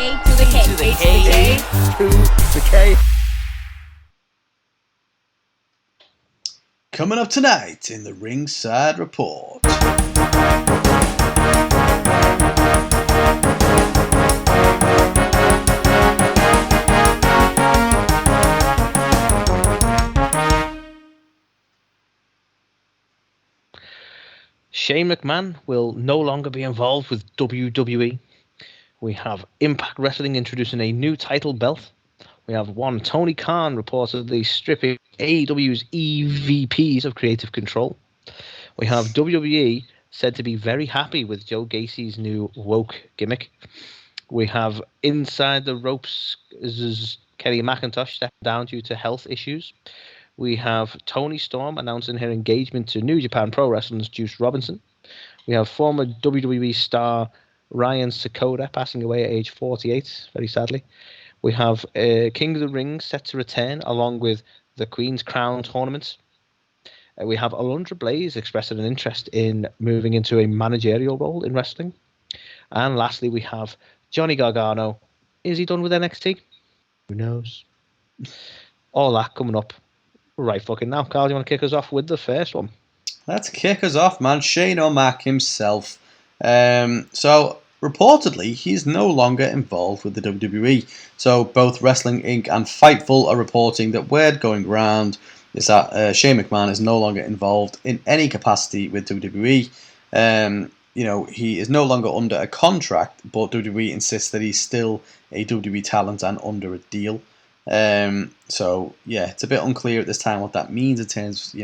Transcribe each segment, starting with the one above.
to the K. To the K. Coming up tonight in the Ringside Report. Shane McMahon will no longer be involved with WWE. We have Impact Wrestling introducing a new title belt. We have one Tony Khan reportedly stripping AEW's EVPs of creative control. We have WWE said to be very happy with Joe Gacy's new woke gimmick. We have Inside the Ropes' Kelly Mcintosh stepped down due to health issues. We have Toni Storm announcing her engagement to New Japan Pro Wrestling's Juice Robinson. We have former WWE star Ryan Sakota passing away at age 48, very sadly. We have King of the Ring set to return along with the Queen's Crown tournament. We have Alundra Blaze expressing an interest in moving into a managerial role in wrestling. And lastly, we have Johnny Gargano. Is he done with NXT? Who knows? All that coming up right fucking now. Carl, do you want to kick us off with the first one? Let's kick us off, man. Shane O'Mac himself. So, reportedly, he's no longer involved with the WWE. So, both Wrestling Inc. and Fightful are reporting that word going round is that Shane McMahon is no longer involved in any capacity with WWE. He is no longer under a contract, but WWE insists that he's still a WWE talent and under a deal. So yeah, it's a bit unclear at this time what that means in terms,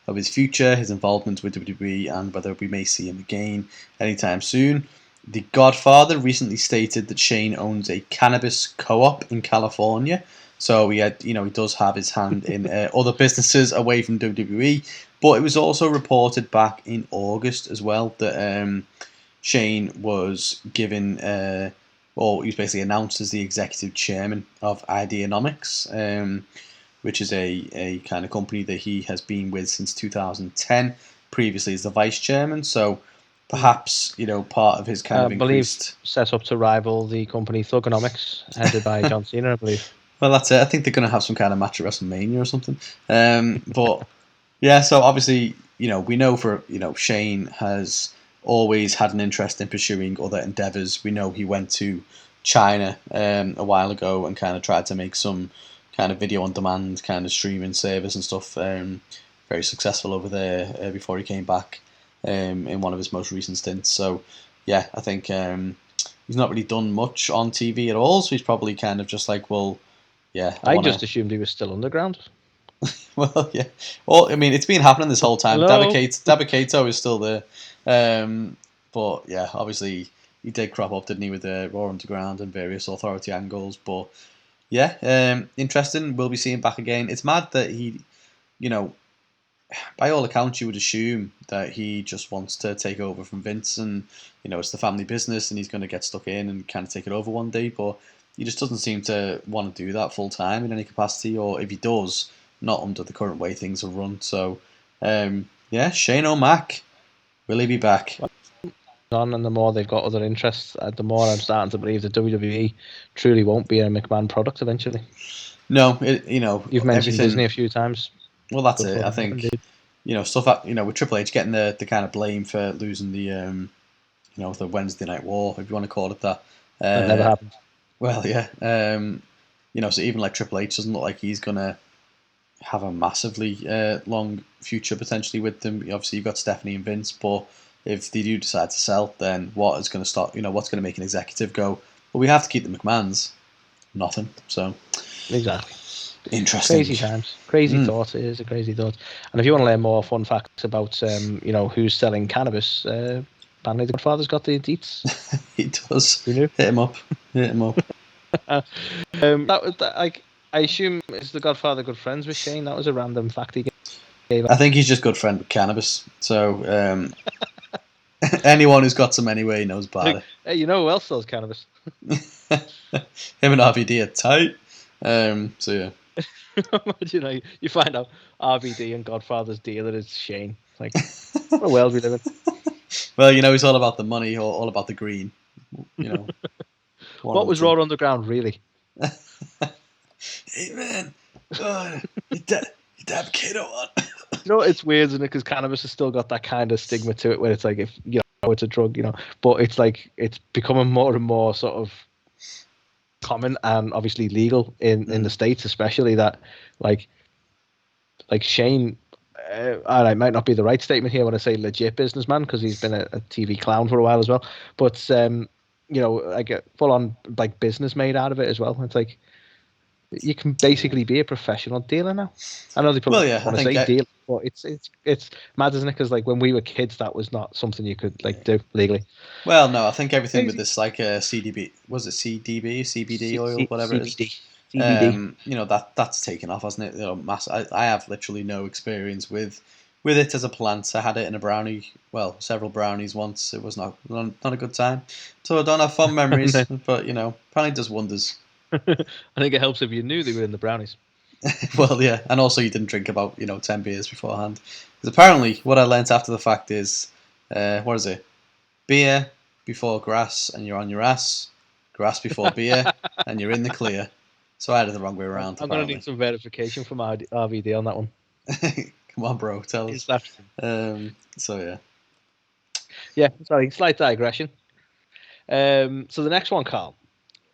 of his future, his involvement with WWE, and whether we may see him again anytime soon. The Godfather recently stated that Shane owns a cannabis co-op in California, so he does have his hand in other businesses away from WWE. But it was also reported back in August as well that Shane was given. He was basically announced as the executive chairman of Ideanomics, which is a kind of company that he has been with since 2010, previously as the vice chairman. So perhaps, part of his kind of increased... set up to rival the company Thugonomics, headed by John Cena, I believe. Well, that's it. I think they're going to have some kind of match at WrestleMania or something. But yeah, so obviously, we know Shane has always had an interest in pursuing other endeavours. We know he went to China a while ago and kind of tried to make some kind of video on demand kind of streaming service and stuff. Very successful over there before he came back in one of his most recent stints. So yeah, I think he's not really done much on TV at all. So he's probably kind of just like, well, yeah. I just assumed he was still underground. Well, yeah. Well, I mean, it's been happening this whole time. Dabba-Kato is still there. But yeah, obviously he did crop up, didn't he, with the Raw Underground and various authority angles. But yeah, interesting. We'll be seeing back again. It's mad that he, by all accounts, you would assume that he just wants to take over from Vince, and it's the family business, and he's going to get stuck in and kind of take it over one day. But he just doesn't seem to want to do that full time in any capacity, or if he does, not under the current way things are run. So yeah, Shane O'Mac. Will he be back? And the more they've got other interests, the more I'm starting to believe that WWE truly won't be a McMahon product eventually. No, you've mentioned Disney a few times. Well, that's it. I think stuff with Triple H getting the kind of blame for losing the the Wednesday Night War, if you want to call it that. That never happened. Well, yeah. So even like Triple H doesn't look like he's gonna have a massively long future potentially with them. Obviously, you've got Stephanie and Vince, but if they do decide to sell, then what is going to stop? What's going to make an executive go, well, we have to keep the McMahons? Nothing. So exactly. Interesting. Crazy times. Crazy thought. It is a crazy thought. And if you want to learn more fun facts about who's selling cannabis, apparently the Godfather's got the deets. He does. Who knew? Hit him up. That was like, I assume, is the Godfather good friends with Shane? That was a random fact he gave. I think he's just good friend with cannabis. So anyone who's got some anyway knows about it. Hey, who else sells cannabis? Him and RVD are tight. So yeah. You find out RVD and Godfather's dealer is Shane. Like, what a world we live in. Well, he's all about the money or all about the green. What was Raw Underground really? Hey man, you dab Kato on. You know, it's weird, isn't it? Because cannabis has still got that kind of stigma to it, where it's like, if you know it's a drug, you know, but it's like it's becoming more and more sort of common and obviously legal in the States, especially that like Shane. And it might not be the right statement here when I say legit businessman, because he's been a TV clown for a while as well. But you know, like a full on like business made out of it as well. It's like you can basically be a professional dealer now. I know they probably want to say deal, but it's mad, isn't it? Because like when we were kids, that was not something you could like do legally. Well, no, I think everything with this like CDB, was it CDB, CBD oil, whatever it is. CBD. You know, that's taken off, hasn't it? You know, I have literally no experience with it as a plant. I had it in a brownie, well, several brownies once. It was not a good time, so I don't have fond memories. But you know, apparently does wonders. I think it helps if you knew they were in the brownies. Well, yeah, and also you didn't drink about 10 beers beforehand. Because apparently, what I learnt after the fact is, what is it? Beer before grass, and you're on your ass. Grass before beer, and you're in the clear. So I had it the wrong way around. I'm going to need some verification from RVD on that one. Come on, bro, tell us. So yeah. Yeah, sorry, slight digression. So the next one, Carl,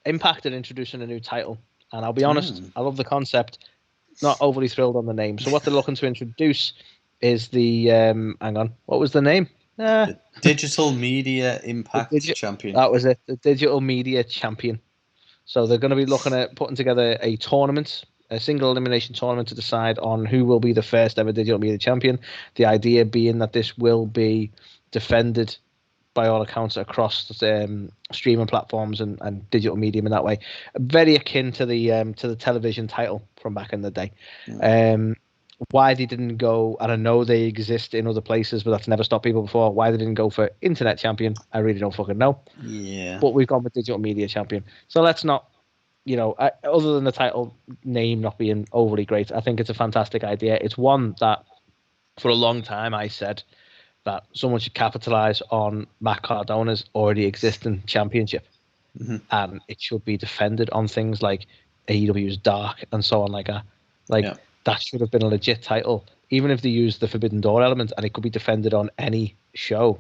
Impact are introducing a new title, and I'll be honest, I love the concept. Not overly thrilled on the name. So what they're looking to introduce is the hang on, what was the name? The Digital Media Impact Champion. That was it, the Digital Media Champion. So they're going to be looking at putting together a tournament, a single elimination tournament to decide on who will be the first ever Digital Media Champion. The idea being that this will be defended by all accounts across streaming platforms and digital medium in that way. Very akin to the television title from back in the day. Why they didn't go, and I know they exist in other places, but that's never stopped people before. Why they didn't go for Internet Champion, I really don't fucking know. Yeah. But we've gone with Digital Media Champion. So let's not, other than the title name not being overly great, I think it's a fantastic idea. It's one that, for a long time, I said that someone should capitalize on Matt Cardona's already existing championship. And it should be defended on things like AEW's Dark and so on like that. That should have been a legit title, even if they used the Forbidden Door element, and it could be defended on any show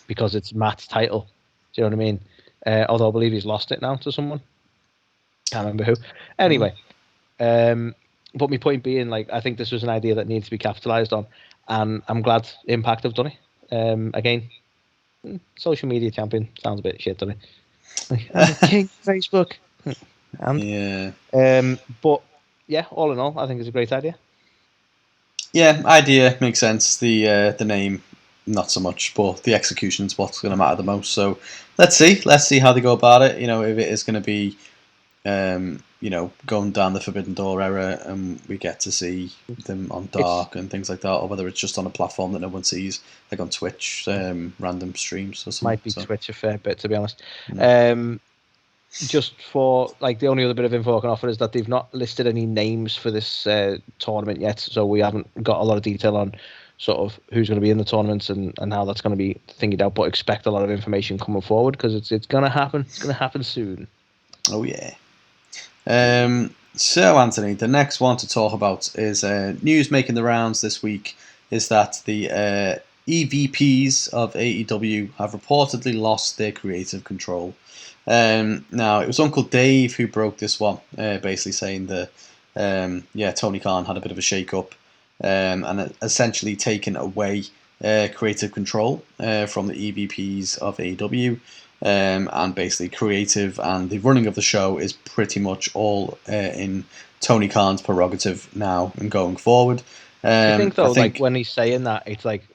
because it's Matt's title. Do you know what I mean? Although I believe he's lost it now to someone. Can't remember who. Anyway, but my point being, like, I think this was an idea that needs to be capitalized on, and I'm glad Impact have done it. Again, social media champion sounds a bit shit, doesn't it? Like, I'm the king of Facebook. But yeah, all in all, I think it's a great idea. Yeah, idea makes sense. The name, not so much, but the execution's what's going to matter the most. So let's see how they go about it. You know, if it is going to be, going down the Forbidden Door era, and we get to see them on Dark and things like that, or whether it's just on a platform that no one sees, like on Twitch, random streams or something. Might be Twitch a fair bit, to be honest. Just for, like, the only other bit of info I can offer is that they've not listed any names for this tournament yet, so we haven't got a lot of detail on sort of who's going to be in the tournaments and how that's going to be thinking out, but expect a lot of information coming forward because it's going to happen. It's going to happen soon. Oh, yeah. So, Anthony, the next one to talk about is news making the rounds this week is that the EVPs of AEW have reportedly lost their creative control. Now, it was Uncle Dave who broke this one, basically saying that, Tony Khan had a bit of a shake-up and essentially taken away creative control from the EVPs of AEW, and basically creative and the running of the show is pretty much all in Tony Khan's prerogative now and going forward. I think, though, like, when he's saying that, it's like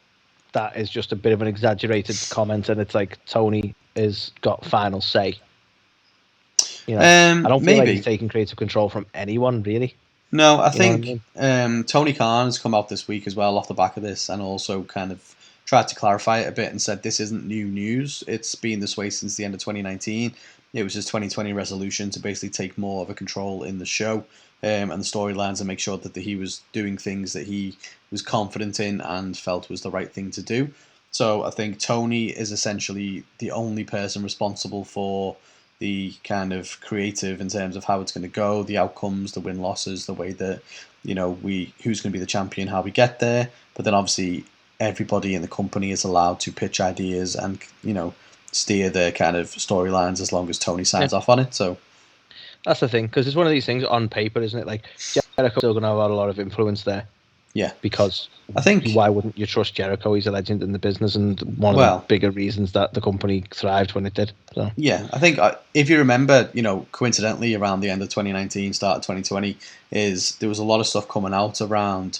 that is just a bit of an exaggerated comment, and it's like Tony has got final say. You know, I don't feel like he's taking creative control from anyone, really. No, I think Tony Khan has come out this week as well off the back of this, and also kind of tried to clarify it a bit and said this isn't new news. It's been this way since the end of 2019. It was his 2020 resolution to basically take more of a control in the show and the storylines, and make sure that he was doing things that he was confident in and felt was the right thing to do. So I think Tony is essentially the only person responsible for the kind of creative in terms of how it's going to go, the outcomes, the win-losses, the way that, who's going to be the champion, how we get there. But then obviously everybody in the company is allowed to pitch ideas and, steer their kind of storylines as long as Tony signs off on it. So that's the thing, because it's one of these things on paper, isn't it? Like, Jericho's still going to have a lot of influence there. Yeah. Because I think, why wouldn't you trust Jericho? He's a legend in the business and one of the bigger reasons that the company thrived when it did. So. Yeah, I think if you remember, coincidentally around the end of 2019, start of 2020, there was a lot of stuff coming out around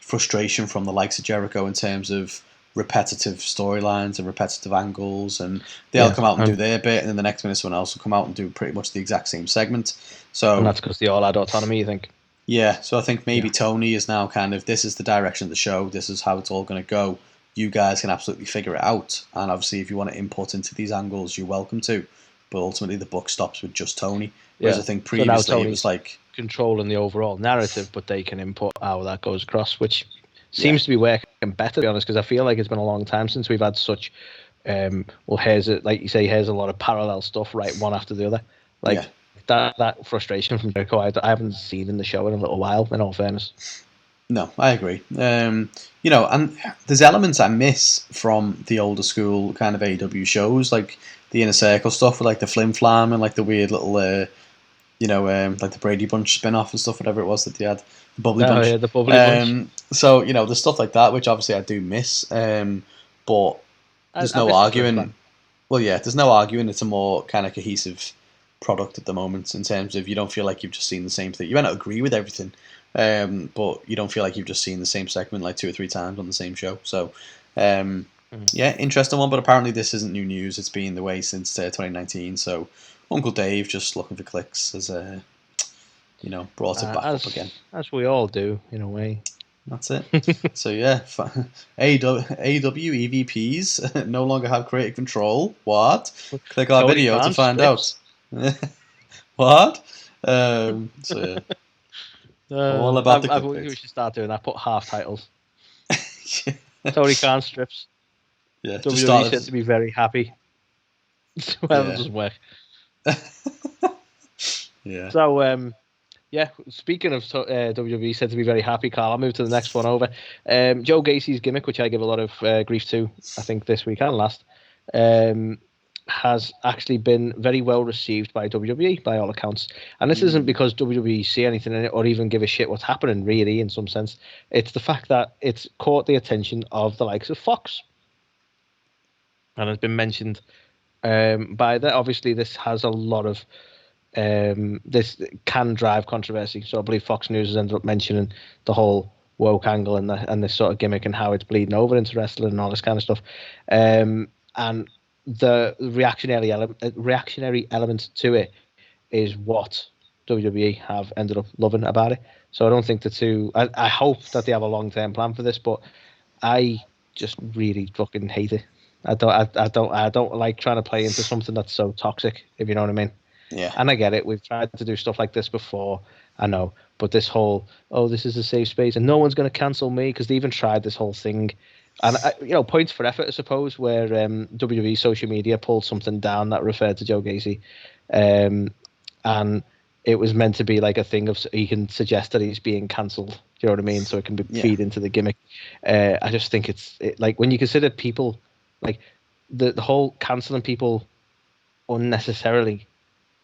frustration from the likes of Jericho in terms of repetitive storylines and repetitive angles, and they'll come out and do their bit, and then the next minute someone else will come out and do pretty much the exact same segment. So, and that's because they all had autonomy, you think? Yeah, so I think maybe Tony is now kind of, this is the direction of the show, this is how it's all going to go. You guys can absolutely figure it out. And obviously, if you want to input into these angles, you're welcome to. But ultimately, the book stops with just Tony. Whereas I think previously it was like controlling the overall narrative, but they can input how that goes across, which seems to be working better, to be honest, because I feel like it's been a long time since we've had such. Here's like you say, here's a lot of parallel stuff, right, one after the other. Like that frustration from Jericho, I haven't seen in the show in a little while. In all fairness. No, I agree. And there's elements I miss from the older school kind of AEW shows, like the Inner Circle stuff with like the Flim Flam and like the weird little, like the Brady Bunch spin-off and stuff, whatever it was that they had, the Bubbly Bunch. Yeah, the Bubbly Bunch. So, there's stuff like that, which obviously I do miss, but there's no arguing. Well, yeah, there's no arguing it's a more kind of cohesive product at the moment in terms of you don't feel like you've just seen the same thing. You might not agree with everything, but you don't feel like you've just seen the same segment like 2 or 3 times on the same show. So, interesting one, but apparently this isn't new news. It's been the way since 2019. So, Uncle Dave just looking for clicks has, brought it back up again. As we all do, in a way. That's it. So, yeah, AEW EVPs no longer have creative control. What? Click our video to find out. What? So, yeah. All about the I think we should start doing that. Put half titles. Tony Khan strips. Yeah, WWE said to be very happy. Well, it doesn't work. Yeah. So, speaking of WWE said to be very happy, Carl, I'll move to the next one over. Joe Gacy's gimmick, which I give a lot of grief to, I think this week and last, has actually been very well received by WWE, by all accounts. And this isn't because WWE see anything in it or even give a shit what's happening, really, in some sense. It's the fact that it's caught the attention of the likes of Fox. And has been mentioned by that. Obviously, this has a lot of... this can drive controversy. So I believe Fox News has ended up mentioning the whole woke angle and this sort of gimmick and how it's bleeding over into wrestling and all this kind of stuff. And the reactionary element to it is what WWE have ended up loving about it. So I don't think the two. I hope that they have a long-term plan for this, but I just really fucking hate it. I don't like trying to play into something that's so toxic, if you know what I mean. Yeah. And I get it. We've tried to do stuff like this before. I know, but this whole this is a safe space and no one's going to cancel me, because they even tried this whole thing. And points for effort, I suppose, where WWE social media pulled something down that referred to Joe Gacy, and it was meant to be like a thing of he can suggest that he's being cancelled. Do you know what I mean? So it can feed into the gimmick. I just think it's like when you consider people like the whole cancelling people unnecessarily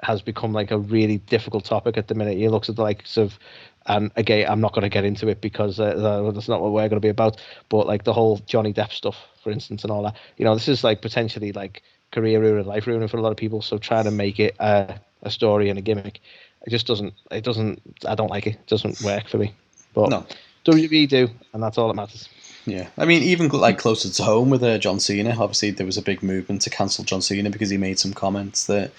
has become like a really difficult topic at the minute. He looks at the likes of, and again, I'm not going to get into it because that's not what we're going to be about. But like the whole Johnny Depp stuff, for instance, and all that. This is like potentially like career ruining, life ruining for a lot of people. So trying to make it a story and a gimmick, it just doesn't. I don't like it. It doesn't work for me. But no. WWE do, and that's all that matters. Yeah, I mean, even like closer to home with John Cena, obviously there was a big movement to cancel John Cena because he made some comments that,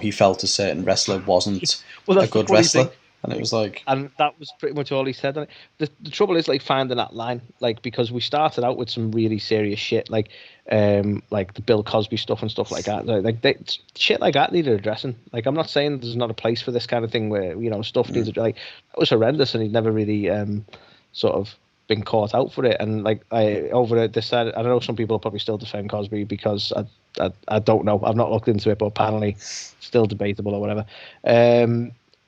he felt a certain wrestler wasn't a good wrestler. Thing. And it was like... And that was pretty much all he said. The trouble is like finding that line, like, because we started out with some really serious shit, like the Bill Cosby stuff and stuff like that. Shit like that needed addressing. Like, I'm not saying there's not a place for this kind of thing where, stuff needs to... Like, that was horrendous and he'd never really sort of been caught out for it. And like over this side, I don't know, some people probably still defend Cosby because I don't know. I've not looked into it, but apparently still debatable or whatever.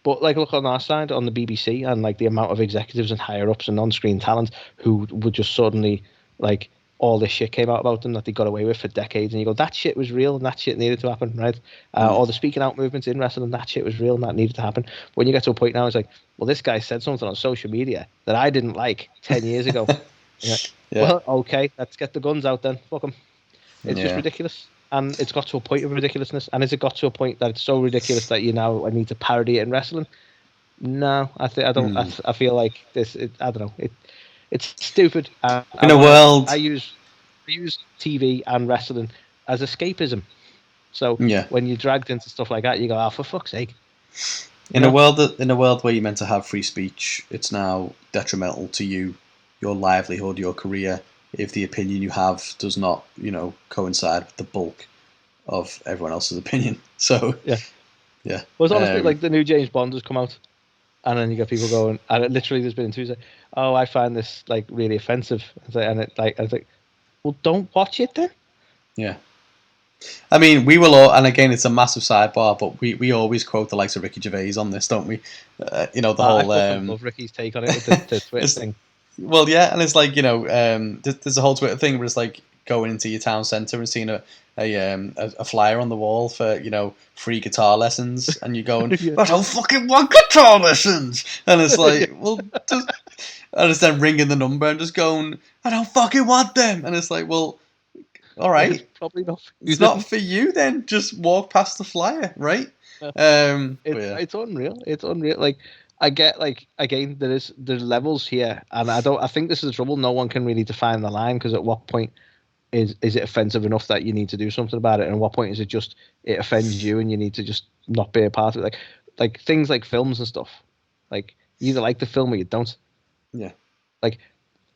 But like, look on our side on the BBC and like the amount of executives and higher ups and on-screen talent who would just suddenly like all this shit came out about them that they got away with for decades, and you go, that shit was real and that shit needed to happen, right? Or the speaking out movements in wrestling, that shit was real and that needed to happen. But when you get to a point now, it's like, well, this guy said something on social media that I didn't like 10 years ago. Yeah. Well, okay, let's get the guns out then. Fuck them. It's just ridiculous. And it's got to a point of ridiculousness. And has it got to a point that it's so ridiculous that you now need to parody it in wrestling? No, I don't. I feel like this. I don't know. It's stupid. In a world, I use TV and wrestling as escapism. So when you're dragged into stuff like that, you go, "Oh, for fuck's sake!" In a world where you're meant to have free speech, it's now detrimental to you, your livelihood, your career, if the opinion you have does not, coincide with the bulk of everyone else's opinion. So yeah. Well, it's honestly like the new James Bond has come out, and then you get people going, and it literally there's been Tuesday, oh, I find this like really offensive, and I was like, well, don't watch it then. Yeah. I mean, we will all, and again, it's a massive sidebar, but we always quote the likes of Ricky Gervais on this, don't we? The whole. I love Ricky's take on it with the Twitter thing. Well, yeah, and it's like there's a whole Twitter thing where it's like going into your town centre and seeing a flyer on the wall for free guitar lessons, and you're going, I don't fucking want guitar lessons, and it's like, well, just, and it's then ringing the number and just going, I don't fucking want them, and it's like, well. All right, it's probably not. It's not for you then. Just walk past the flyer, right? It's unreal. It's unreal. Like I get, like again, there's levels here, and I think this is the trouble. No one can really define the line, because at what point is it offensive enough that you need to do something about it, and at what point is it just it offends you and you need to just not be a part of it? Like things like films and stuff. Like you either like the film or you don't. Yeah. Like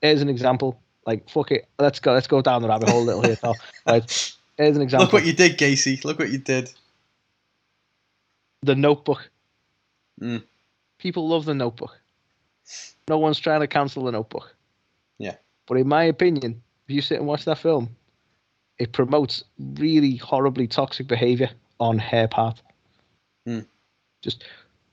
here's an example. Like, fuck it, let's go down the rabbit hole a little here, pal. Right, here's an example. Look what you did, Gacy. Look what you did. The Notebook. People love The Notebook. No one's trying to cancel The Notebook. Yeah. But in my opinion, if you sit and watch that film, it promotes really horribly toxic behaviour on her part. Just,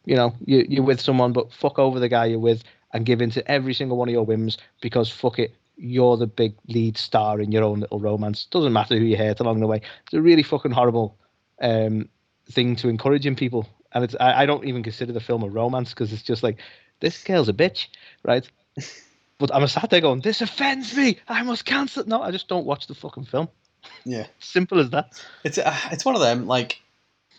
you're with someone, but fuck over the guy you're with and give in to every single one of your whims, because fuck it, you're the big lead star in your own little romance. Doesn't matter who you hate along the way. It's a really fucking horrible thing to encourage in people. And it's I don't even consider the film a romance, because it's just like, this girl's a bitch, right? But I'm sat there going, this offends me, I must cancel it. No, I just don't watch the fucking film. Yeah. Simple as that. It's one of them, like,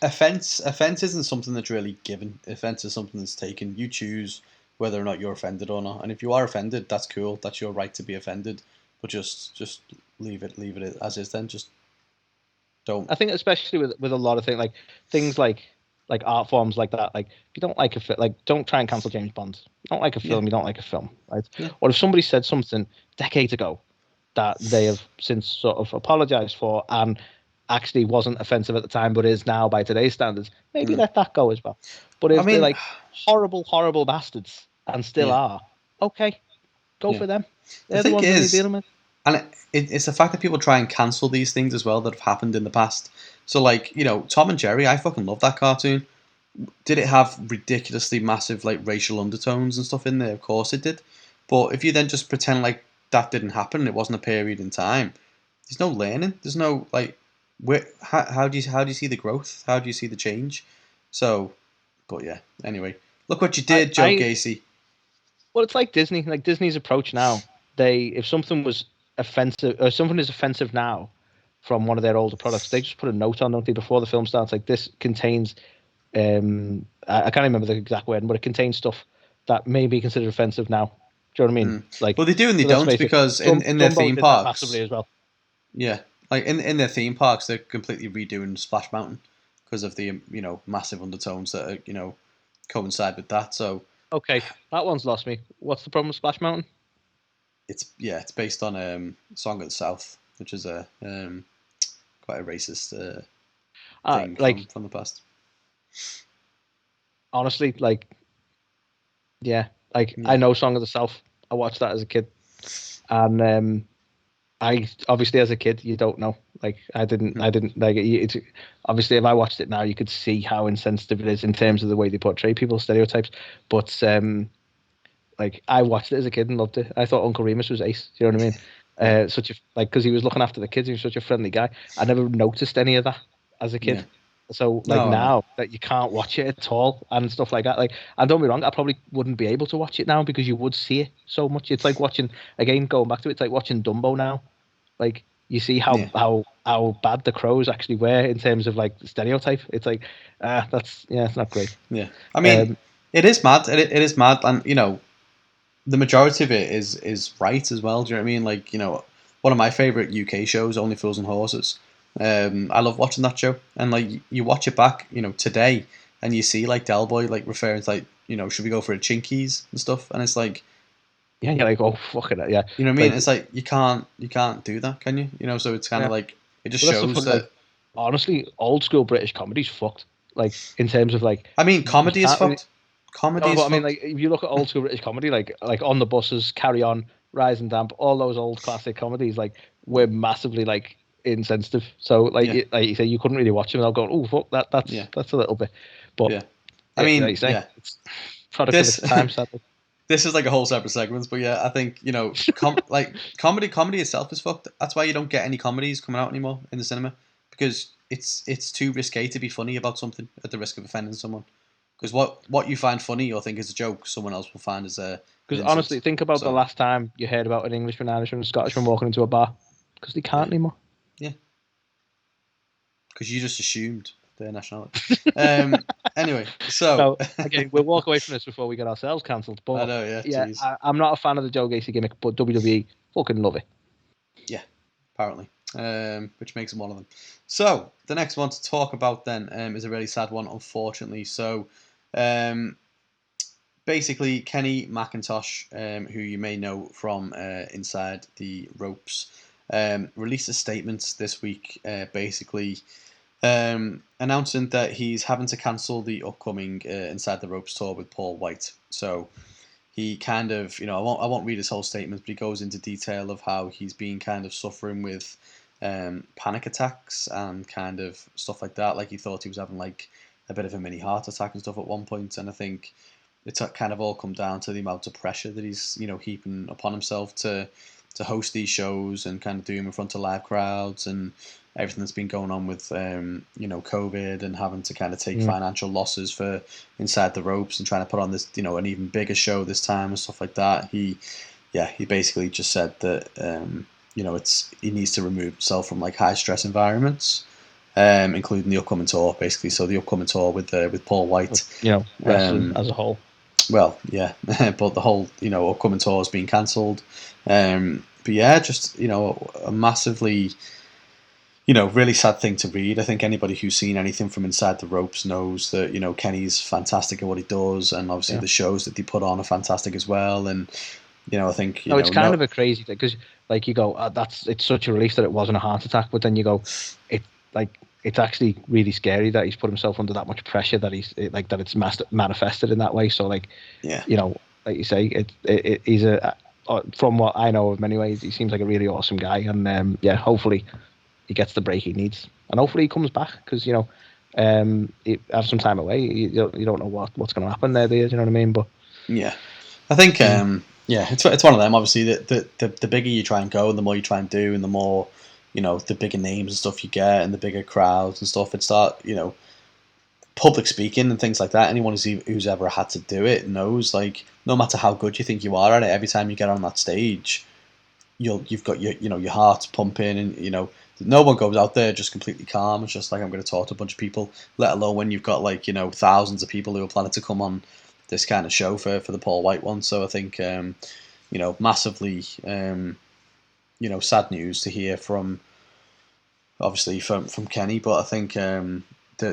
offense isn't something that's really given. Offense is something that's taken. You choose whether or not you're offended or not. And if you are offended, that's cool. That's your right to be offended. But just leave it as is then. Just don't. I think especially with a lot of things like art forms like that, like if you don't like don't try and cancel James Bond. You don't like a film, you don't like a film, right? Yeah. Or if somebody said something decades ago that they have since sort of apologized for and actually wasn't offensive at the time but is now by today's standards, maybe let that go as well. But if they're like horrible bastards and still are, okay, go for them. They're the ones that you're dealing with. And it's the fact that people try and cancel these things as well that have happened in the past. So, like, Tom and Jerry, I fucking love that cartoon. Did it have ridiculously massive, like, racial undertones and stuff in there? Of course it did. But if you then just pretend like that didn't happen, it wasn't a period in time, there's no learning. There's no, like, how do you see the growth? How do you see the change? So, but yeah, anyway. Look what you did, Joe Gacy. Well, it's like Disney. Like Disney's approach now. If something was offensive, or something is offensive now from one of their older products, they just put a note on, don't they, before the film starts? Like, this contains, I can't remember the exact word, but it contains stuff that may be considered offensive now. Do you know what I mean? Like, well, they do and they don't, because in their theme parks, massively as well. Yeah, like in their theme parks, they're completely redoing Splash Mountain because of the massive undertones that are coincide with that. So okay, that one's lost me. What's the problem with Splash Mountain? It's based on Song of the South, which is a quite a racist thing from the past. Honestly, I know Song of the South. I watched that as a kid, and I obviously as a kid you don't know. Like I didn't like it. It's obviously if I watched it now, you could see how insensitive it is in terms of the way they portray people's stereotypes. But like I watched it as a kid and loved it. I thought Uncle Remus was ace. Do you know what I mean? Such a because he was looking after the kids. He was such a friendly guy. I never noticed any of that as a kid. Yeah. So like now that you can't watch it at all and stuff like that, like, and don't be wrong, I probably wouldn't be able to watch it now because you would see it so much. It's like watching, again, going back to it, it's like watching Dumbo now. Like you see how bad the crows actually were in terms of like the stereotype. It's like it's not great. Yeah, I mean, it is mad. It is mad, and you know, the majority of it is right as well. Do you know what I mean? Like, you know, one of my favorite UK shows, Only Fools and Horses. I love watching that show, and like you watch it back, you know, today, and you see like Del Boy like referring to like, you know, should we go for a Chinkies and stuff, and it's like, yeah, you're like, oh fuck it, yeah. You know what I mean? It's like you can't do that, can you? You know, so it's kind of like it just shows that. Like, honestly, old school British comedy's fucked. Like in terms of like, I mean, comedy is fucked. Comedy is fucked. I mean, like if you look at old school British comedy, like On the Buses, Carry On, Rise and Damp, all those old classic comedies, like were massively like insensitive. So like like you say, you couldn't really watch them without going, oh fuck, that's a little bit. But yeah, I mean, like you say, it's product of its time, sadly. This is like a whole separate segment, but yeah, I think, you know, like comedy itself is fucked. That's why you don't get any comedies coming out anymore in the cinema, because it's too risque to be funny about something at the risk of offending someone. Because what you find funny or think is a joke, someone else will find as a. Because honestly, think about the last time you heard about an Englishman, Irishman, Scottishman walking into a bar, because they can't anymore. Yeah. Because you just assumed their nationality. Anyway, so again, we'll walk away from this before we get ourselves cancelled. But I know, yeah. I'm not a fan of the Joe Gacy gimmick, but WWE fucking love it. Yeah, apparently, which makes him one of them. So the next one to talk about then is a really sad one, unfortunately. So basically, Kenny Mcintosh, who you may know from Inside the Ropes, released a statement this week, basically. Announcing that he's having to cancel the upcoming Inside the Ropes tour with Paul White. So he kind of, you know, I won't read his whole statement, but he goes into detail of how he's been kind of suffering with panic attacks and kind of stuff like that. Like he thought he was having like a bit of a mini heart attack and stuff at one point, and I think it's kind of all come down to the amount of pressure that he's, you know, heaping upon himself to host these shows and kind of do them in front of live crowds and everything that's been going on with you know, COVID and having to kind of take financial losses for Inside the Ropes and trying to put on this, you know, an even bigger show this time and stuff like that. He basically just said that you know, he needs to remove himself from like high stress environments, including the upcoming tour, basically. So the upcoming tour with Paul White, you know, wrestling as a whole. Well, yeah, but the whole, you know, upcoming tour has been cancelled. But yeah, just, you know, a massively, you know, really sad thing to read. I think anybody who's seen anything from Inside the Ropes knows that, you know, Kenny's fantastic at what he does, and obviously the shows that they put on are fantastic as well. And, you know, I think it's kind of a crazy thing because, like, you go, it's such a relief that it wasn't a heart attack, but then you go, it's actually really scary that he's put himself under that much pressure that he's like that it's manifested in that way. So like, you know, like you say, he's from what I know of him anyway, he seems like a really awesome guy, and hopefully he gets the break he needs, and hopefully he comes back because, you know, he have some time away. You don't know what's going to happen there, do you? Do you know what I mean? But yeah, I think it's one of them. Obviously, the bigger you try and go, and the more you try and do, and the more, you know, the bigger names and stuff you get, and the bigger crowds and stuff. It start, you know, public speaking and things like that. Anyone who's ever had to do it knows, like, no matter how good you think you are at it, every time you get on that stage, you've got your heart pumping, and, you know, no one goes out there just completely calm. It's just like, I'm going to talk to a bunch of people, let alone when you've got, like, you know, thousands of people who are planning to come on this kind of show for the Paul White one. So I think, you know, massively, you know, sad news to hear from Kenny, but I think the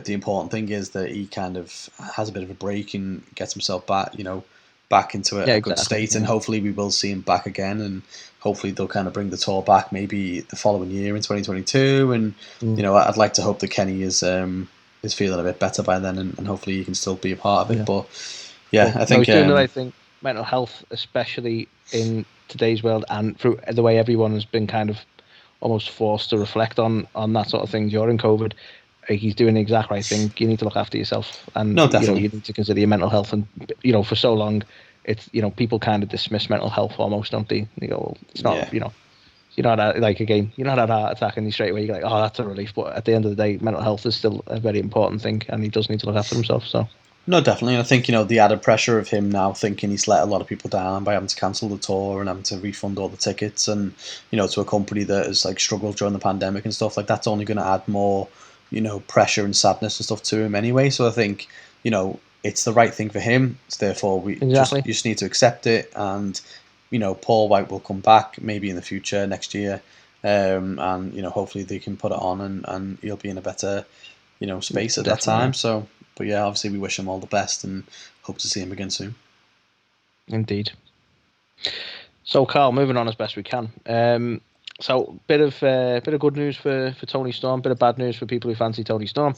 important thing is that he kind of has a bit of a break and gets himself back, you know, back into a good state, and hopefully we will see him back again, and hopefully they'll kind of bring the tour back maybe the following year in 2022, and you know, I'd like to hope that Kenny is feeling a bit better by then, and hopefully he can still be a part of it. But yeah, I think he's doing the right thing. Mental health, especially in today's world, and through the way everyone has been kind of almost forced to reflect on that sort of thing during COVID. He's doing the exact right thing. You need to look after yourself, and No, definitely. you need to consider your mental health. And for so long, it's people kind of dismiss mental health almost, don't they? You go, well, it's not, you're not like, again, you're not had a heart attack and you straight away you're like, oh, that's a relief. But at the end of the day, mental health is still a very important thing, and he does need to look after himself. So. No, definitely. And I think, the added pressure of him now thinking he's let a lot of people down by having to cancel the tour and having to refund all the tickets, and, to a company that has like struggled during the pandemic and stuff, like that's only going to add more, pressure and sadness and stuff to him anyway. So I think, it's the right thing for him. So therefore, we just need to accept it. And, Paul White will come back maybe in the future next year. And, hopefully they can put it on and he'll be in a better, space at that time. So, but yeah, obviously we wish him all the best and hope to see him again soon. Indeed. So, Carl, moving on as best we can. So, bit of good news for Toni Storm, bit of bad news for people who fancy Toni Storm.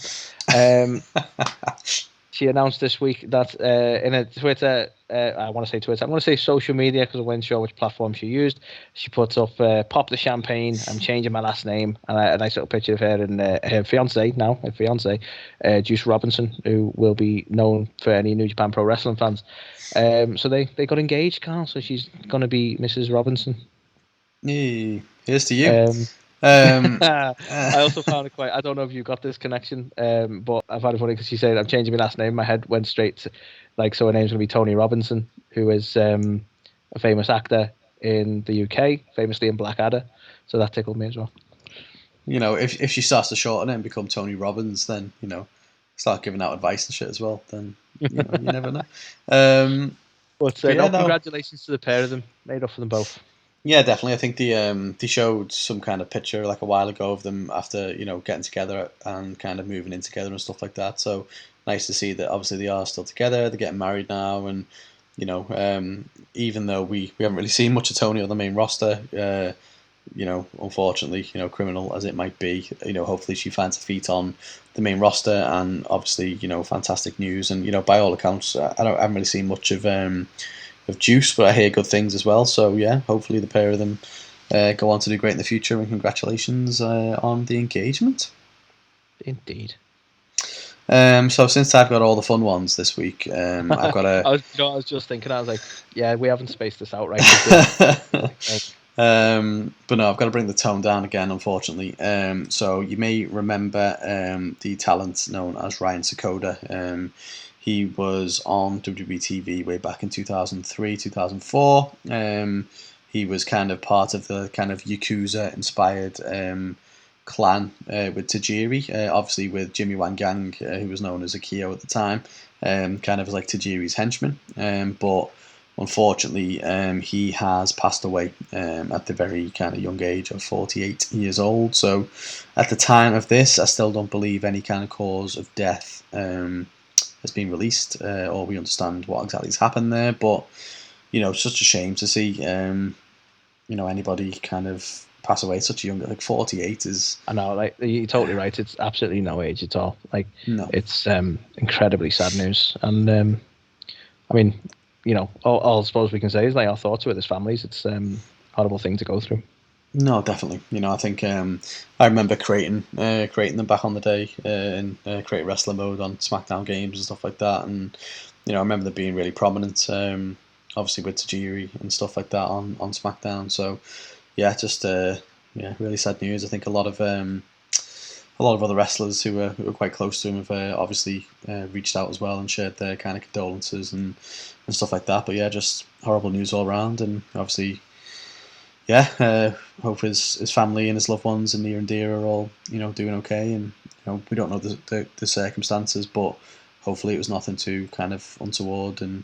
She announced this week that in a Twitter, I want to say Twitter, I'm going to say social media because I wasn't sure which platform she used. She puts up, pop the champagne, I'm changing my last name, and a nice little picture of her and her fiance, Juice Robinson, who will be known for any New Japan Pro Wrestling fans. So they got engaged, Carl, so she's going to be Mrs. Robinson. Hey, here's to you. I also found it quite. I don't know if you got this connection, but I found it funny because she said, "I'm changing my last name." My head went straight to, so her name's going to be Toni Robinson, who is a famous actor in the UK, famously in Blackadder. So that tickled me as well. If she starts to shorten it and become Tony Robbins, then start giving out advice and shit as well. Then you never know. But congratulations to the pair of them. Made up for them both. Yeah, definitely. I think they showed some kind of picture like a while ago of them after getting together and kind of moving in together and stuff like that. So nice to see that obviously they are still together. They're getting married now, and even though we haven't really seen much of Tony on the main roster, unfortunately, criminal as it might be, hopefully she finds her feet on the main roster, and obviously fantastic news. And by all accounts, I haven't really seen much of Juice, but I hear good things as well. So yeah, hopefully the pair of them go on to do great in the future, and congratulations on the engagement. Indeed. So since I've got all the fun ones this week, I've got a. I was just thinking. I was like, yeah, we haven't spaced this out right. But no, I've got to bring the tone down again, unfortunately. So you may remember the talent known as Ryan Sakota. He was on WWE TV way back in 2003, 2004. He was kind of part of the kind of Yakuza-inspired clan with Tajiri, obviously with Jimmy Wang Yang, who was known as Akio at the time, kind of like Tajiri's henchman. But unfortunately, he has passed away at the very kind of young age of 48 years old. So at the time of this, I still don't believe any kind of cause of death has been released, or we understand what exactly has happened there. But it's such a shame to see anybody kind of pass away at such a young, like 48 is. I know, like you're totally right. It's absolutely no age at all. Like no. It's incredibly sad news, and I mean, all I suppose we can say is like our thoughts with his families. It's a horrible thing to go through. No, definitely. I think I remember creating them back on the day in create wrestler mode on SmackDown games and stuff like that, and I remember them being really prominent. Obviously with Tajiri and stuff like that on SmackDown. So yeah, just really sad news. I think a lot of other wrestlers who were quite close to him have obviously reached out as well and shared their kind of condolences and stuff like that. But yeah, just horrible news all around, and obviously. Yeah, hope his family and his loved ones and near and dear are all doing okay, and we don't know the circumstances, but hopefully it was nothing too kind of untoward, and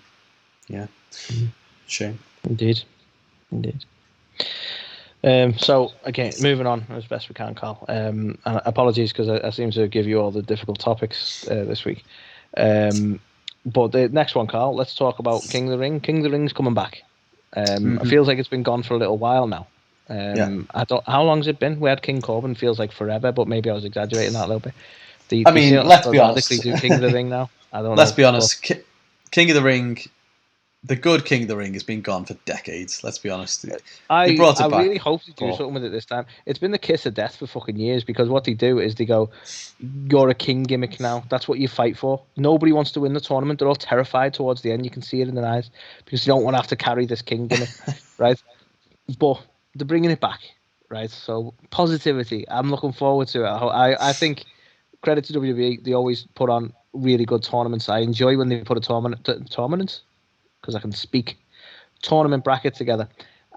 yeah, shame. Indeed. So again, moving on as best we can, Carl. And apologies because I seem to give you all the difficult topics this week. But the next one, Carl, let's talk about King of the Ring. King of the Ring's coming back. It feels like it's been gone for a little while now. How long's it been? We had King Corbin, feels like forever, but maybe I was exaggerating that a little bit. Let's be honest. Do King of the Ring now? I don't know. Let's be honest. King of the Ring the good King of the Ring has been gone for decades. Let's be honest. I They brought it back. really hope they do something with it this time. It's been the kiss of death for fucking years because what they do is they go, "You're a king gimmick now. That's what you fight for." Nobody wants to win the tournament. They're all terrified towards the end. You can see it in their eyes because they don't want to have to carry this king gimmick, right? But they're bringing it back, right? So positivity. I'm looking forward to it. I think credit to WWE. They always put on really good tournaments. I enjoy when they put a tournament because I can speak tournament bracket together.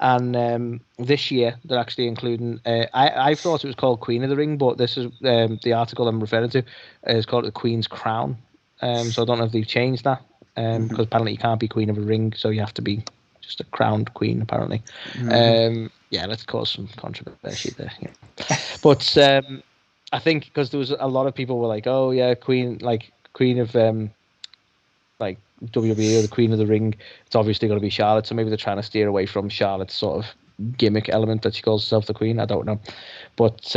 And this year they're actually including. I thought it was called Queen of the Ring, but this is the article I'm referring to is called the Queen's Crown. So I don't know if they've changed that because apparently you can't be Queen of a Ring, so you have to be just a crowned queen apparently. Yeah, let's cause some controversy there. Yeah. But I think because there was a lot of people were like, oh yeah, Queen of like WWE or the Queen of the Ring, it's obviously going to be Charlotte. So maybe they're trying to steer away from Charlotte's sort of gimmick element that she calls herself the Queen. I don't know. But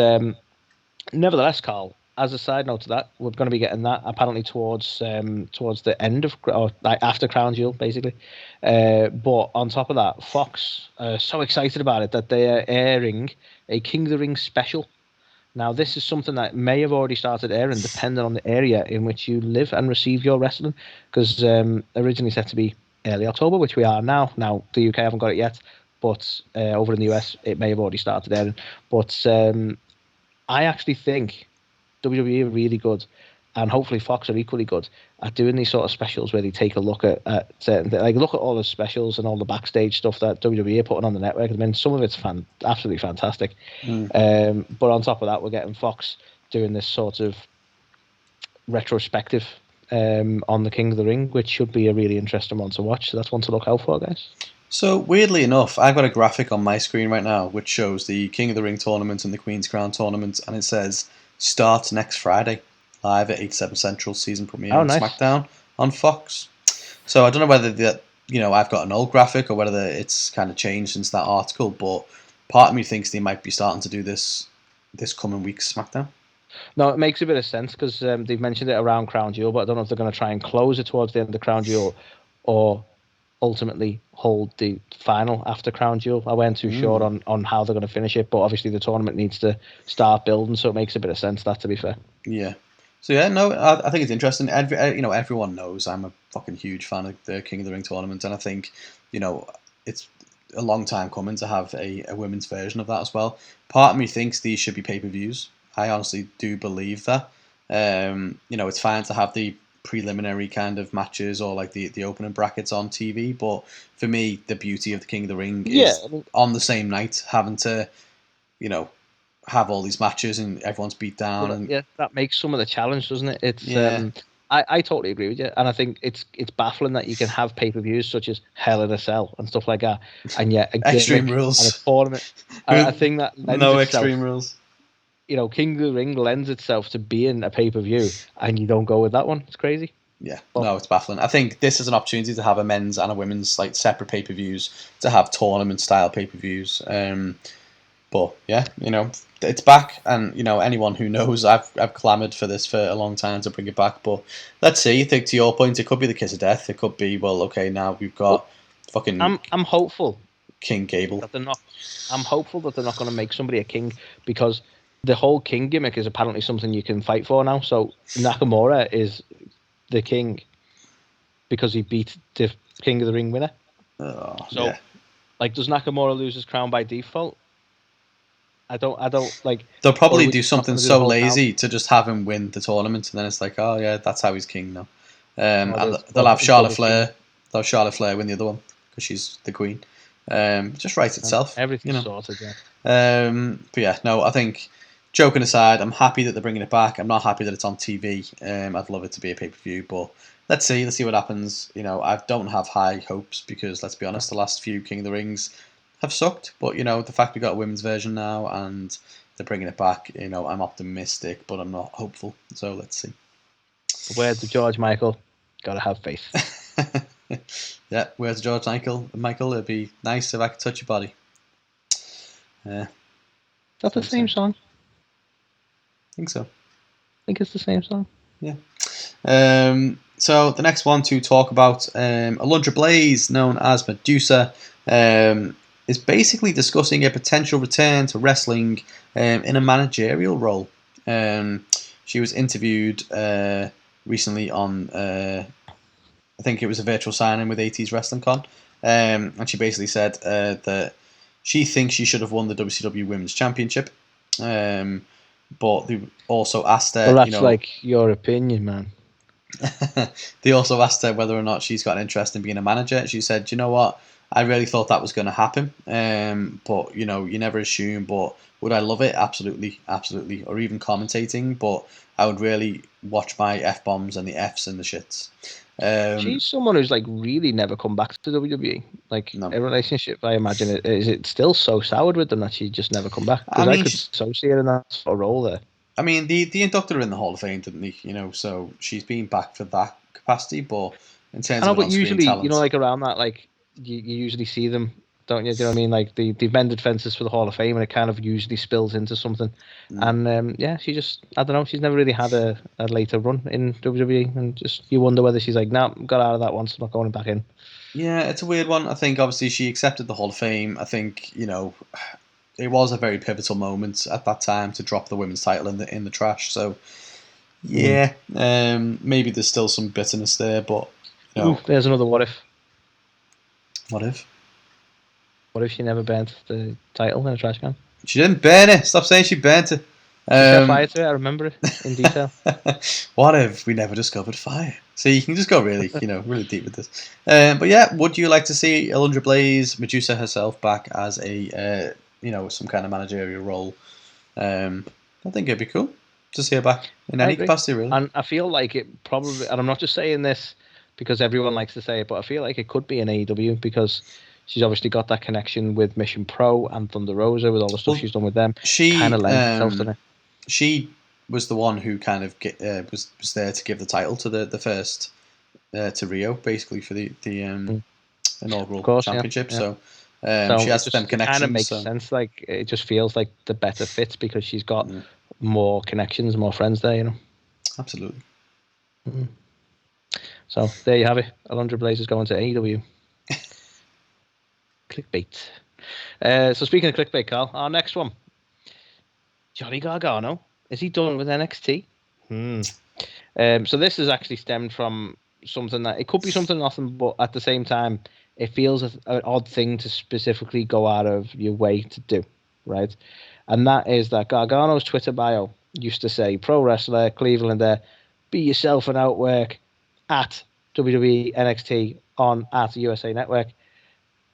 nevertheless, Carl, as a side note to that, we're going to be getting that apparently towards the end of, or like after Crown Jewel, basically. But on top of that, Fox are so excited about it that they are airing a King of the Ring special. Now, this is something that may have already started airing, depending on the area in which you live and receive your wrestling, because originally set to be early October, which we are now. Now, the UK haven't got it yet, but over in the US, it may have already started airing. But I actually think WWE are really good, and hopefully Fox are equally good at doing these sort of specials where they take a look at certain things. Like, look at all the specials and all the backstage stuff that WWE are putting on the network. I mean, some of it's absolutely fantastic. But on top of that, we're getting Fox doing this sort of retrospective on the King of the Ring, which should be a really interesting one to watch. So that's one to look out for, guys. So, weirdly enough, I've got a graphic on my screen right now which shows the King of the Ring tournament and the Queen's Crown tournament, and it says, starts next Friday, live at 8/7 Central, season premiere on SmackDown on Fox. So, I don't know whether I've got an old graphic or whether it's kind of changed since that article, but part of me thinks they might be starting to do this coming week's SmackDown. No, it makes a bit of sense because they've mentioned it around Crown Jewel, but I don't know if they're going to try and close it towards the end of Crown Jewel or ultimately hold the final after Crown Jewel. I weren't too sure on how they're going to finish it, but obviously the tournament needs to start building, so it makes a bit of sense, that, to be fair. Yeah. So yeah, no, I think it's interesting. Everyone knows I'm a fucking huge fan of the King of the Ring tournament, and I think, it's a long time coming to have a women's version of that as well. Part of me thinks these should be pay-per-views. I honestly do believe that. It's fine to have the preliminary kind of matches or like the opening brackets on TV, but for me, the beauty of the King of the Ring is on the same night having to, have all these matches and everyone's beat down. Well, and yeah, that makes some of the challenge, doesn't it? It's I totally agree with you, and I think it's baffling that you can have pay-per-views such as Hell in a Cell and stuff like that, and yet Extreme Rules and a tournament, a thing that lends no itself, Extreme Rules. King of the Ring lends itself to being a pay-per-view, and you don't go with that one. It's crazy. Yeah, no, it's baffling. I think this is an opportunity to have a men's and a women's like separate pay-per-views, to have tournament-style pay-per-views. But yeah, it's back, and anyone who knows, I've clamoured for this for a long time to bring it back. But let's see. I think to your point, it could be the kiss of death. It could be, well, okay, now we've got fucking. I'm hopeful. King Gable. That they're not. I'm hopeful that they're not going to make somebody a king, because the whole king gimmick is apparently something you can fight for now. So Nakamura is the king because he beat the King of the Ring winner. Does Nakamura lose his crown by default? I don't like. They'll probably do something so lazy to just have him win the tournament, and then it's like, oh yeah, that's how he's king now. And they'll have Charlotte Flair. They'll have Charlotte Flair win the other one because she's the queen. Just writes itself. Everything's sorted, yeah. But yeah, no, I think, joking aside, I'm happy that they're bringing it back. I'm not happy that it's on TV. I'd love it to be a pay-per-view, but let's see what happens. I don't have high hopes because, let's be honest, the last few King of the Rings have sucked. But the fact we've got a women's version now and they're bringing it back, I'm optimistic, but I'm not hopeful. So let's see. Words of George Michael, gotta have faith. Yeah, where's George Michael? Michael, it'd be nice if I could touch your body. Yeah. Is that the same song? I think so. I think it's the same song. Yeah. So the next one to talk about, Alundra Blaze, known as Medusa, is basically discussing a potential return to wrestling in a managerial role. She was interviewed recently on, I think it was a virtual signing with A2's Wrestling Con, and she basically said that she thinks she should have won the WCW Women's Championship, but they also asked her, Well, that's like your opinion, man. they also asked her whether or not she's got an interest in being a manager. She said, "You know what? I really thought that was going to happen, but you never assume. But would I love it? Absolutely, absolutely. Or even commentating, but I would really watch my F-bombs and the Fs and the shits." She's someone who's like really never come back to WWE. Like No. a relationship, I imagine, is it still so soured with them that she just never come back? Because I could associate her in that sort of role there. I mean, they inducted her in the Hall of Fame, didn't they? So she's been back for that capacity. But in terms of but usually, talent, like around that, like you usually see them, don't you? Do you know what I mean? Like they've mended fences for the Hall of Fame, and it kind of usually spills into something. And she just, I don't know, she's never really had a later run in WWE, and just you wonder whether she's like, nah, got out of that once, I'm not going back in. Yeah, it's a weird one. I think obviously she accepted the Hall of Fame. I think it was a very pivotal moment at that time to drop the women's title in the trash. So yeah, maybe there's still some bitterness there, but there's another what if. What if? What if she never burnt the title in a trash can? She didn't burn it. Stop saying she burnt it. She set fire to it. I remember it in detail. What if we never discovered fire? So you can just go really, really deep with this. But yeah, would you like to see Alundra Blaze, Medusa herself, back as a some kind of managerial role? I think it'd be cool to see her back in any capacity, really. And I feel like it probably, and I'm not just saying this because everyone likes to say it, but I feel like it could be an AEW because she's obviously got that connection with Mission Pro and Thunder Rosa with all the stuff she's done with them. She kind of lends itself to it. She was the one who kind of was there to give the title to the first to Rio, basically for the inaugural championship. Yeah. So she has them connections. Kind of makes sense. Like it just feels like the better fit because she's got more connections, more friends there. Absolutely. Mm-hmm. So there you have it. Alundra Blaze is going to AEW. Clickbait. So speaking of clickbait, Carl, our next one. Johnny Gargano. Is he done with NXT? So this is actually stemmed from something that it could be something nothing, but at the same time, it feels an odd thing to specifically go out of your way to do, right? And that is that Gargano's Twitter bio used to say, pro wrestler, Clevelander, be yourself and outwork at WWE NXT on at USA Network.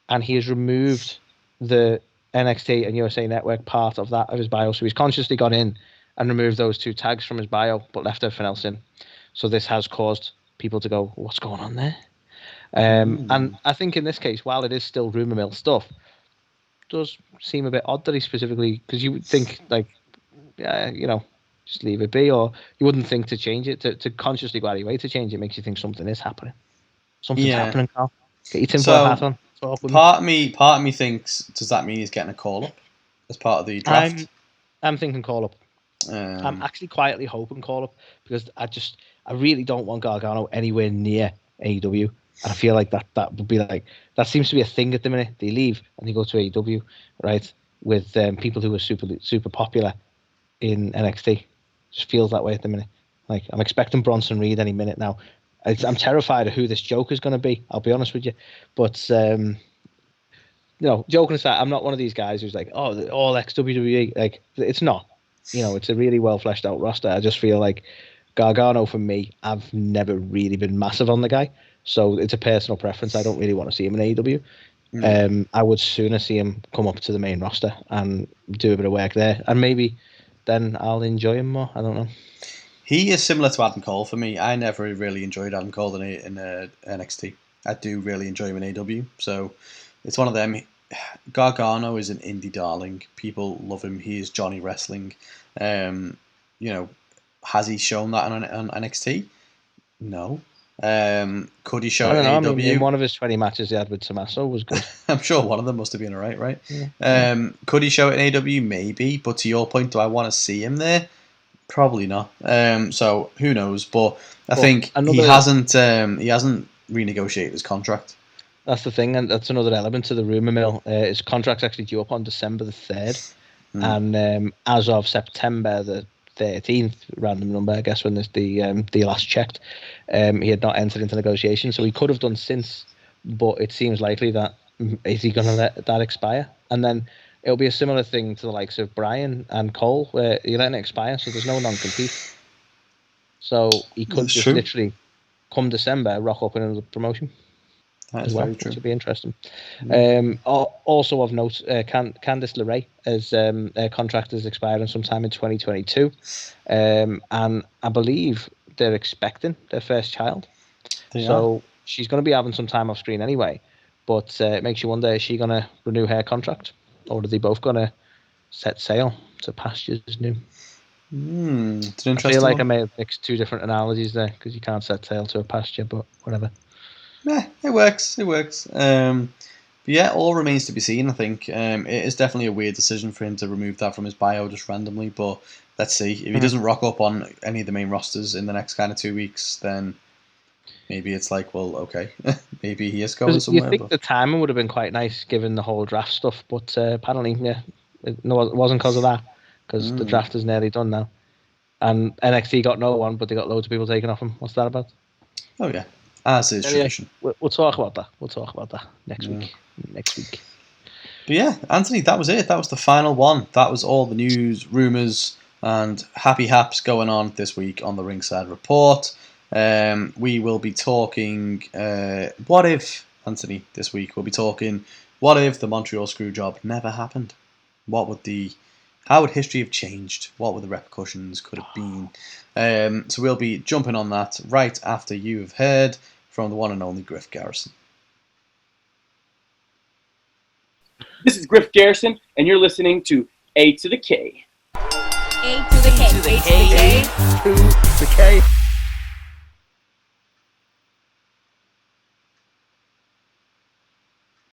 And he has removed the NXT and USA Network part of that of his bio. So he's consciously gone in and removed those two tags from his bio, but left everything else in. So this has caused people to go, what's going on there? And I think in this case, while it is still rumor mill stuff, it does seem a bit odd that he specifically, because you would think like, just leave it be, or you wouldn't think to change it, to consciously go out of your way to change it makes you think something is happening. Something's happening, Carl. Get your tinfoil hat on. Part of me thinks, does that mean he's getting a call up as part of the draft? I'm thinking call up. I'm actually quietly hoping call up because I really don't want Gargano anywhere near AEW. And I feel like that would be like, that seems to be a thing at the minute. They leave and they go to AEW, right? With people who are super popular in NXT. Just feels that way at the minute. Like I'm expecting Bronson Reed any minute now. I'm terrified of who this Joker's going to be. I'll be honest with you, but joking aside, I'm not one of these guys who's like, oh, all ex WWE. Like it's not. It's a really well fleshed out roster. I just feel like Gargano for me, I've never really been massive on the guy, so it's a personal preference. I don't really want to see him in AEW. I would sooner see him come up to the main roster and do a bit of work there, and maybe then I'll enjoy him more. I don't know. He is similar to Adam Cole for me. I never really enjoyed Adam Cole in NXT. I do really enjoy him in AEW. So it's one of them. Gargano is an indie darling. People love him. He is Johnny Wrestling. Has he shown that on NXT? No. Could he show it in AEW? I mean, one of his 20 matches he had with Tommaso was good. I'm sure one of them must have been alright, right? Yeah. Could he show it in AEW? Maybe. But to your point, do I want to see him there? Probably not. So who knows? But I think he hasn't renegotiated his contract. That's the thing, and that's another element to the rumor mill. His contract's actually due up on December the 3rd, and as of September the 13th, random number, I guess, when the last checked, he had not entered into negotiations, so he could have done since, but it seems likely that is he going to let that expire, and then it'll be a similar thing to the likes of Bryan and Cole, where you're letting it expire, so there's no non-compete, so he could just literally come December rock up in another promotion. That is very true. Which would be interesting. Also of note, Candice Larae, as her contract is expiring sometime in 2022, and I believe they're expecting their first child. So she's going to be having some time off screen anyway. But it makes you wonder: is she going to renew her contract, or are they both going to set sail to pastures new? It's an interesting I feel like one. I may have mixed two different analogies there because you can't set sail to a pasture, but whatever. Yeah, it works. But yeah, all remains to be seen, I think. It is definitely a weird decision for him to remove that from his bio just randomly, but let's see. If he doesn't rock up on any of the main rosters in the next kind of 2 weeks, then maybe it's like, well, okay, maybe he is going somewhere. You think the timing would have been quite nice given the whole draft stuff, but apparently, it wasn't because of that, because the draft is nearly done now. And NXT got no one, but they got loads of people taken off him. What's that about? Oh, yeah. As is tradition. We'll talk about that. We'll talk about that next week. But yeah, Anthony, that was it. That was the final one. That was all the news, rumours, and happy haps going on this week on the Ringside Report. We will be talking what if, Anthony, this week we'll be talking what if the Montreal Screwjob never happened? How would history have changed? What would the repercussions could have been? So we'll be jumping on that right after you have heard from the one and only Griff Garrison. This is Griff Garrison, and you're listening to A2theK. A2theK. A2theK.